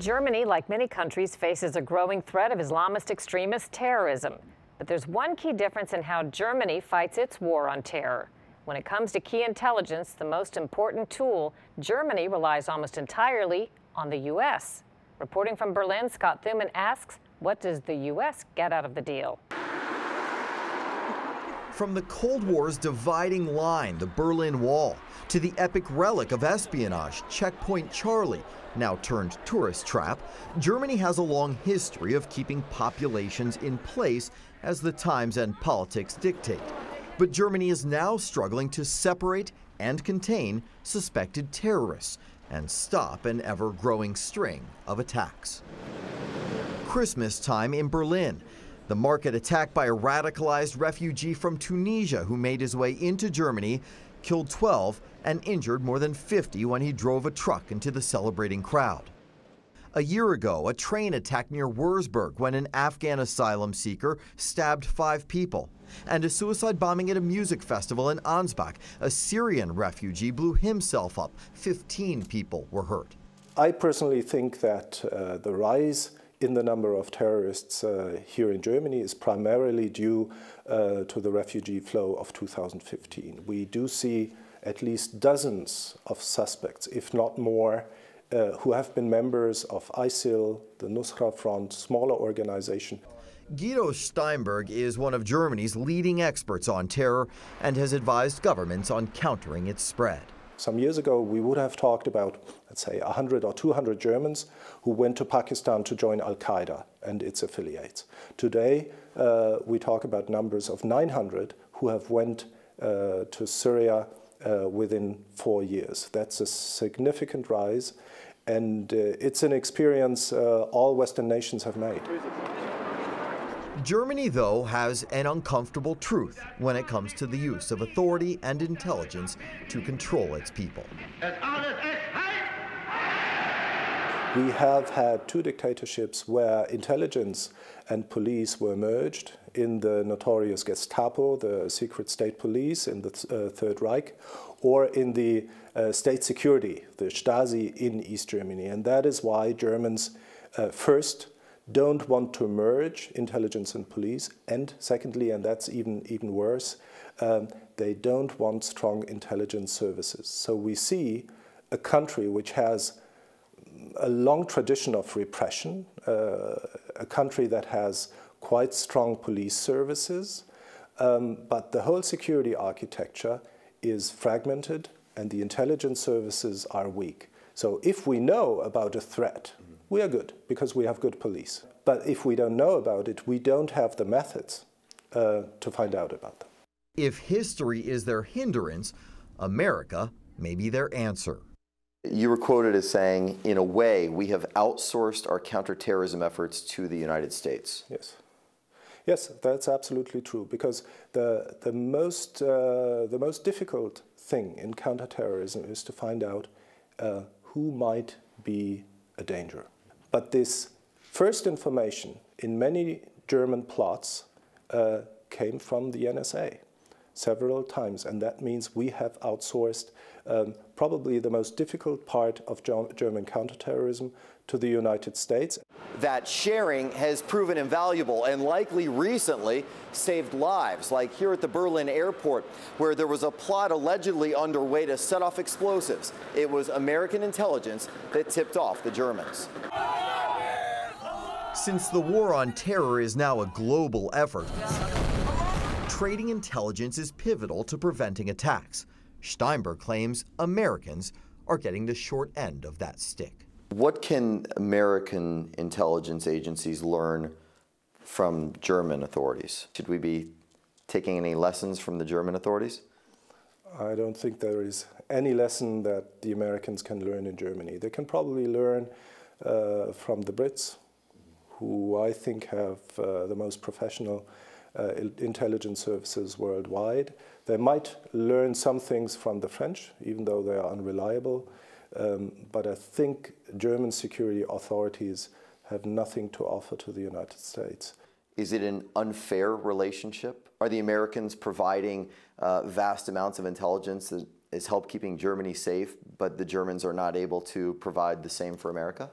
Germany, like many countries, faces a growing threat of Islamist extremist terrorism. But there's one key difference in how Germany fights its war on terror. When it comes to key intelligence, the most important tool, Germany relies almost entirely on the U.S. Reporting from Berlin, Scott Thuman asks, what does the U.S. get out of the deal? From the Cold War's dividing line, the Berlin Wall, to the epic relic of espionage, Checkpoint Charlie, now turned tourist trap, Germany has a long history of keeping populations in place as the times and politics dictate. But Germany is now struggling to separate and contain suspected terrorists and stop an ever-growing string of attacks. Christmas time in Berlin. The market attacked by a radicalized refugee from Tunisia who made his way into Germany, killed 12 and injured more than 50 when he drove a truck into the celebrating crowd. A year ago, a train attack near Wurzburg when an Afghan asylum seeker stabbed 5 people. And a suicide bombing at a music festival in Ansbach. A Syrian refugee blew himself up. 15 people were hurt. I personally think that the rise in the number of terrorists here in Germany is primarily due to the refugee flow of 2015. We do see at least dozens of suspects, if not more, who have been members of ISIL, the Nusra Front, smaller organization. Guido Steinberg is one of Germany's leading experts on terror and has advised governments on countering its spread. Some years ago, we would have talked about, let's say, 100 or 200 Germans who went to Pakistan to join Al-Qaeda and its affiliates. Today, we talk about numbers of 900 who have went to Syria within 4 years. That's a significant rise, and it's an experience all Western nations have made. Germany, though, has an uncomfortable truth when it comes to the use of authority and intelligence to control its people. We have had 2 dictatorships where intelligence and police were merged in the notorious Gestapo, the secret state police in the Third Reich, or in the state security, the Stasi in East Germany. And that is why Germans first don't want to merge intelligence and police, and secondly, and that's even worse, they don't want strong intelligence services. So we see a country which has a long tradition of repression, a country that has quite strong police services, but the whole security architecture is fragmented and the intelligence services are weak. So if we know about a threat, we are good because we have good police. But if we don't know about it, we don't have the methods to find out about them. If history is their hindrance, America may be their answer. You were quoted as saying, in a way, we have outsourced our counterterrorism efforts to the United States. Yes. Yes, that's absolutely true, because the most difficult thing in counterterrorism is to find out who might be a danger. But this first information in many German plots came from the NSA several times, and that means we have outsourced probably the most difficult part of German counterterrorism to the United States. That sharing has proven invaluable and likely recently saved lives, like here at the Berlin airport, where there was a plot allegedly underway to set off explosives. It was American intelligence that tipped off the Germans. Since the war on terror is now a global effort, trading intelligence is pivotal to preventing attacks. Steinberg claims Americans are getting the short end of that stick. What can American intelligence agencies learn from German authorities? Should we be taking any lessons from the German authorities? I don't think there is any lesson that the Americans can learn in Germany. They can probably learn from the Brits, who I think have the most professional intelligence services worldwide. They might learn some things from the French, even though they are unreliable. But I think German security authorities have nothing to offer to the United States. Is it an unfair relationship? Are the Americans providing vast amounts of intelligence that is help keeping Germany safe, but the Germans are not able to provide the same for America?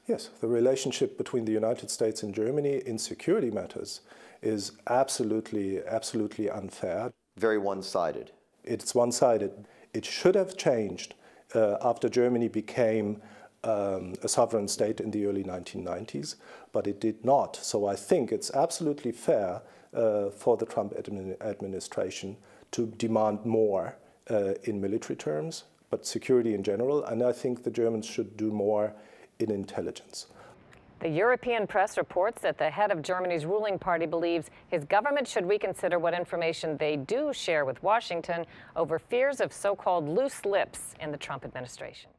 Yes, the relationship between the United States and Germany in security matters is absolutely unfair. Very one-sided. It's one-sided. It should have changed after Germany became a sovereign state in the early 1990s, but it did not. So I think it's absolutely fair for the Trump administration to demand more in military terms, but security in general, and I think the Germans should do more in intelligence. The European press reports that the head of Germany's ruling party believes his government should reconsider what information they do share with Washington over fears of so-called loose lips in the Trump administration.